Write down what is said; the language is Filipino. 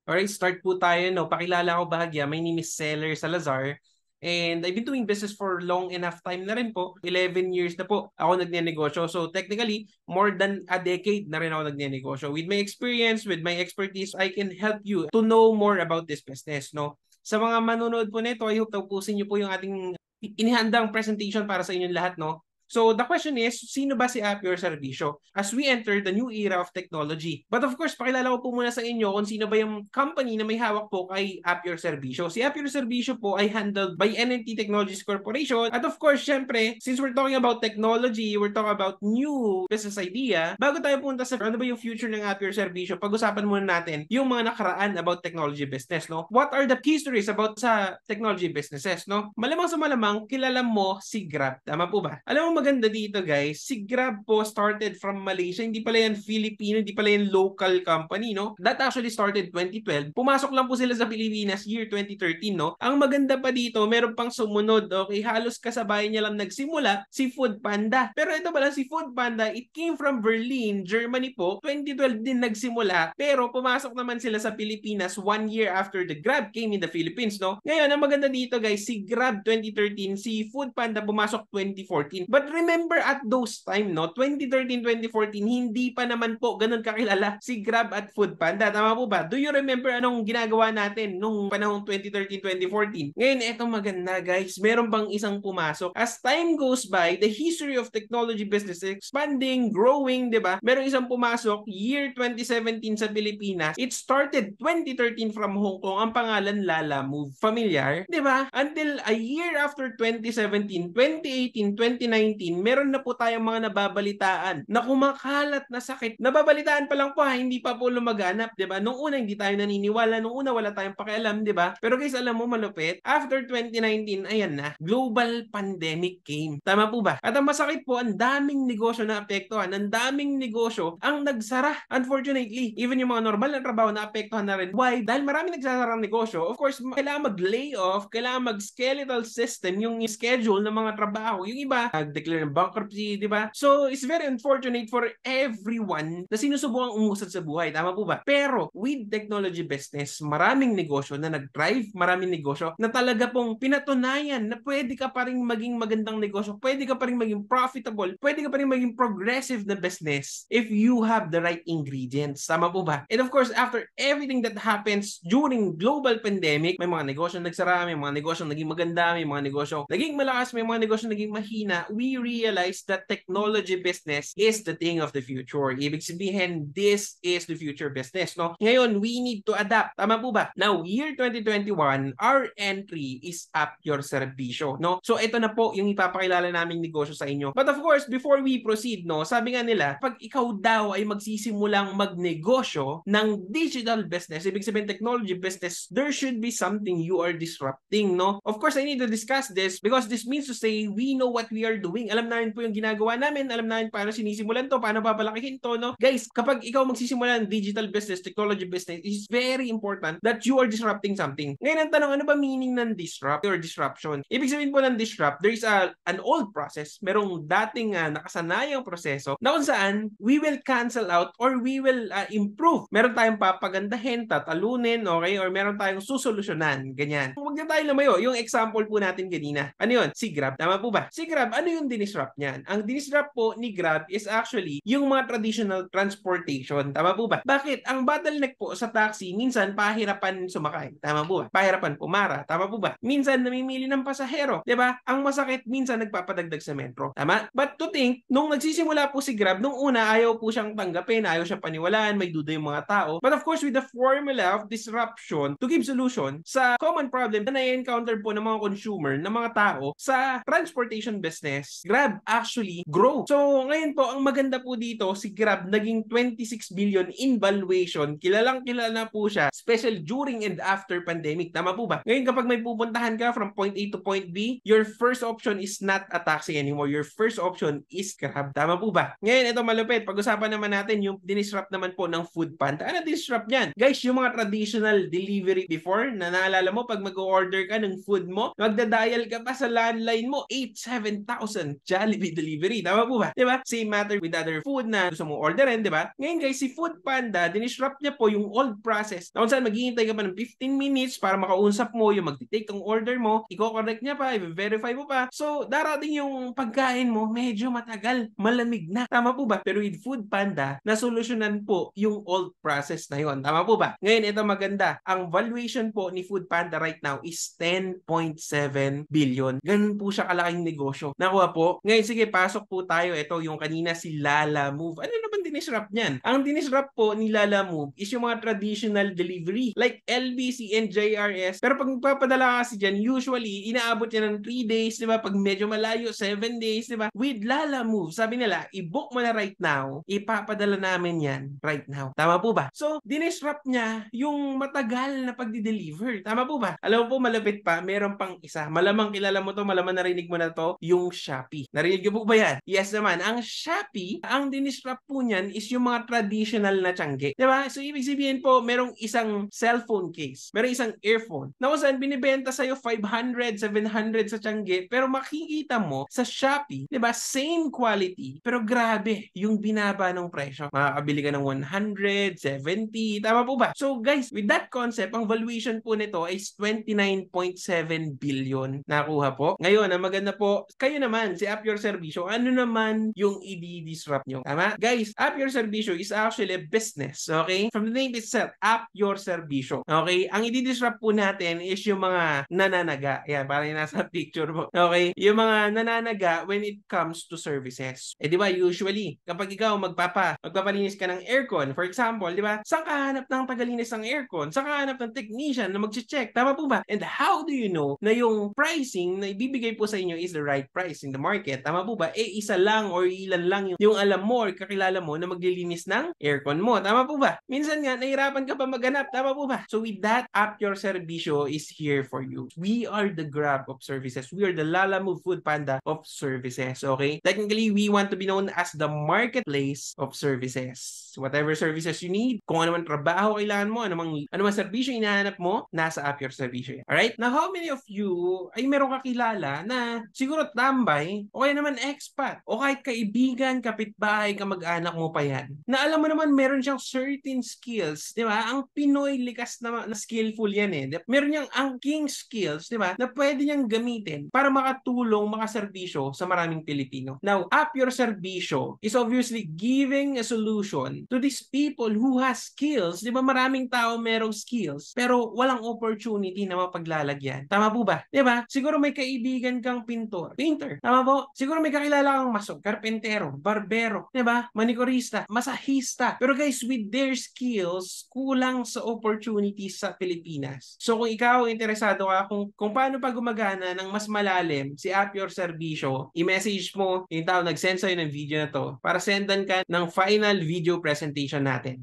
Alright, start po tayo, no? Pakilala ko bahagya. My name is Seller Salazar. And I've been doing business for long enough time na rin po. 11 years na po ako nagnenegosyo. So technically, more than a decade na rin ako nagnenegosyo. With my experience, with my expertise, I can help you to know more about this business, no? Sa mga manonood po nito, I hope tapusin niyo po yung ating inihandang presentation para sa inyong lahat, no? So the question is, sino ba si Appior Servicio as we enter the new era of technology? But of course, pakilala ko po muna sa inyo kung sino ba yung company na may hawak po kay Appior Servicio. Si Appior Servicio po ay handled by NNT Technologies Corporation. At of course, syempre, since we're talking about technology, we're talking about new business idea, bago tayo punta sa ano ba yung future ng Appior Servicio, pag-usapan muna natin yung mga nakaraan about technology business, no? What are the histories about sa technology businesses, no? Malamang sa malamang, kilala mo si Grab. Tama po ba? Alam mo maganda dito guys, si Grab po started from Malaysia, hindi pala yan Filipino, hindi pala yan local company, no? That actually started 2012. Pumasok lang po sila sa Pilipinas year 2013, no? Ang maganda pa dito, meron pang sumunod, okay? Halos kasabay niya lang nagsimula, si Food Panda. Pero ito pala si Food Panda, it came from Berlin, Germany po. 2012 din nagsimula, pero pumasok naman sila sa Pilipinas 1 year after the Grab came in the Philippines, no? Ngayon, ang maganda dito guys, si Grab 2013, si Food Panda pumasok 2014. But remember at those time, no, 2013, 2014, hindi pa naman po ganun kakilala si Grab at Food Panda. Tama po ba? Do you remember anong ginagawa natin nung panahong 2013, 2014? Ngayon, eto maganda guys, meron pang isang pumasok. As time goes by, the history of technology business expanding, growing, di ba? Meron isang pumasok, year 2017 sa Pilipinas. It started 2013 from Hong Kong. Ang pangalan Lalamove. Familiar? Di ba? Until a year after 2017, 2018, 2019, meron na po tayong mga nababalitaan na kumakalat na sakit. Nababalitaan pa lang po ha, hindi pa po lumaganap, 'di ba? Nung una hindi tayo naniniwala, nung una wala tayong pakialam, 'di ba? Pero guys, alam mo malupit, after 2019, ayan na, global pandemic came. Tama po ba? At ang masakit po, ang daming negosyo na apektuhan, ang daming negosyo ang nagsara. Unfortunately, even yung mga normal na trabaho na apektuhan na rin. Why? Dahil marami nagsasarang negosyo. Of course, kailangan mag-lay off, kailangan mag-skeletal system yung schedule ng mga trabaho. Yung iba, nag-declare ng bankruptcy, di ba? So, it's very unfortunate for everyone na sinusubukang umusad sa buhay. Tama po ba? Pero, with technology business, maraming negosyo na nag-drive, maraming negosyo na talaga pong pinatunayan na pwede ka pa rin maging magandang negosyo, pwede ka pa rin maging profitable, pwede ka pa rin maging progressive na business if you have the right ingredients. Tama po ba? And of course, after everything that happens during global pandemic, may mga negosyo nagsara, may mga negosyo naging maganda, may mga negosyo naging malakas, may mga negosyo naging mahina. We realize that technology business is the thing of the future. Ibig sabihin, this is the future business, no? Ngayon, we need to adapt. Tama po ba? Now, year 2021, our entry is Appior Servicio, no? So, ito na po yung ipapakilala naming negosyo sa inyo. But of course, before we proceed, no, sabi nga nila, pag ikaw daw ay magsisimulang magnegosyo ng digital business, ibig sabihin technology business, there should be something you are disrupting, no? Of course, I need to discuss this because this means to say we know what we are doing. Alam namin po yung ginagawa namin, alam namin paano sinisimulan to, paano papalakihin to, no? Guys, kapag ikaw magsisimula ng digital business, technology business, it's very important that you are disrupting something. Ngayon ang tanong, ano ba meaning ng disrupt or disruption? Ibig sabihin po ng disrupt, there is an old process, merong dating nakasanayang proseso na kung saan we will cancel out or we will improve. Meron tayong papagandahin, tatalunin, okay? Or meron tayong susolusyonan, ganyan. Huwag na tayo lumayo. Yung example po natin kanina. Ano yun? Si Grab. Tama po ba? Si Grab, ano yung dinisrupt niyan? Ang dinisrupt po ni Grab is actually yung mga traditional transportation. Tama po ba? Bakit? Ang bottleneck po sa taxi, minsan pahirapan sumakay. Tama po ba? Pahirapan pumara. Tama po ba? Minsan namimili ng pasahero. Diba? Ang masakit, minsan nagpapadagdag sa metro. Tama? But to think, nung nagsisimula po si Grab, nung una, ayaw po siyang tanggapin, ayaw siya paniwalaan, may duda yung mga tao. But of course, with the formula of disruption to give solution sa common problem na na-encounter po ng mga consumer, ng mga tao sa transportation business, Grab actually grow. So, ngayon po, ang maganda po dito, si Grab naging 26 billion in valuation. Kilalang kilala po siya, especially during and after pandemic. Tama po ba? Ngayon, kapag may pupuntahan ka from point A to point B, your first option is not a taxi anymore. Your first option is Grab. Tama po ba? Ngayon, ito malupit. Pag-usapan naman natin yung dinisrupt naman po ng Food Panda. Ano disrupt yan? Guys, yung mga traditional delivery before, na naalala mo, pag mag-order ka ng food mo, magda-dial ka pa sa landline mo, 8,000, person, Jollibee Delivery. Tama po ba? Diba? Same matter with other food na gusto mo orderin, diba? Ngayon guys, si Food Panda, dinisrupt niya po yung old process na kung saan maghihintay ka pa ng 15 minutes para makausap mo yung magti-take ng order mo, i-correct niya pa, i-verify mo pa. So, darating yung pagkain mo, medyo matagal, malamig na. Tama po ba? Pero with Food Panda, nasolusyonan po yung old process na yun. Tama po ba? Ngayon, ito maganda. Ang valuation po ni Food Panda right now is 10.7 billion. Ganun po siya kalaking negosyo. Nakuha po. Ngayon, sige, pasok po tayo. Ito yung kanina si Lalamove. Ano naman dinisrupt niyan? Ang dinisrupt po ni Lalamove is yung mga traditional delivery like LBC and JRS. Pero pag magpapadala kasi dyan, usually, inaabot niya ng 3 days, di ba? Pag medyo malayo, 7 days, di ba? With Lalamove, sabi nila, i-book mo na right now, ipapadala namin yan right now. Tama po ba? So, dinisrupt niya yung matagal na pagdi-deliver. Tama po ba? Alam mo po, malapit pa, meron pang isa. Malamang kilala mo to, malamang narinig mo na to, yung Shopee. Narinig mo po ba yan? Yes naman. Ang Shopee, ang dinisrupt po niyan is yung mga traditional na tiyangge. Diba? So, ibig sabihin po, merong isang cellphone case, merong isang earphone, na kung saan binibenta sa'yo 500, 700 sa tiyangge, pero makikita mo sa Shopee, diba? Same quality, pero grabe yung binaba ng presyo. Makakabili ka ng 100, 70, tama po ba? So, guys, with that concept, ang valuation po nito is 29.7 billion nakuha po. Ngayon, ang maganda po, kayo naman, si App Your Servicio, ano naman yung i-disrupt nyo? Tama? Guys, App Your Servicio is actually a business, okay? From the name itself, App Your Servicio, okay? Ang i-disrupt po natin is yung mga nananaga. Yan, parang yung nasa picture mo. Okay? Yung mga nananaga when it comes to services. Eh, di ba, usually, kapag ikaw magpapalinis ka ng aircon, for example, di ba, saan ka hanap ng tagalinis ng aircon? Saan ka hanap ng technician na mag-check? Tama po ba? And how do you know na yung pricing na ibibigay po sa inyo is the right price in the market? Tama po ba? Eh, isa lang or ilan lang yung alam mo or kakilala mo na maglilinis ng aircon mo. Tama po ba? Minsan nga, nahirapan ka pa maghanap. Tama po ba? So with that, App Your Servicio is here for you. We are the Grab of services. We are the Lalamove Food Panda of services. Okay? Technically, we want to be known as the marketplace of services. Whatever services you need, kung ano man trabaho kailangan mo, ano man servisyo hinahanap mo, nasa App Your Servicio. Alright? Now, how many of you ay meron kakilala na siguro tambay o kaya naman expat o kahit kaibigan, kapitbahay, kamag-anak mo pa yan na alam mo naman meron siyang certain skills, di ba? Ang Pinoy likas na skillful yan eh. Meron niyang angking skills, di ba? Na pwede niyang gamitin para makatulong, makaserbisyo sa maraming Pilipino. Now, App Your Servicio is obviously giving a solution to these people who has skills. Di ba maraming tao merong skills pero walang opportunity na mapaglalagyan. Tama po ba? Di ba? Siguro may kaibigan kang painter. Tama po? Siguro may kakilala kang mason, karpentero, barbero, di ba? Manikurista, masahista. Pero guys, with their skills, kulang sa opportunities sa Pilipinas. So kung ikaw interesado ka kung paano pa gumagana ng mas malalim si App Your Servicio, i-message mo yung tao nag-send sa'yo ng video na to para sendan ka ng final video presentation natin.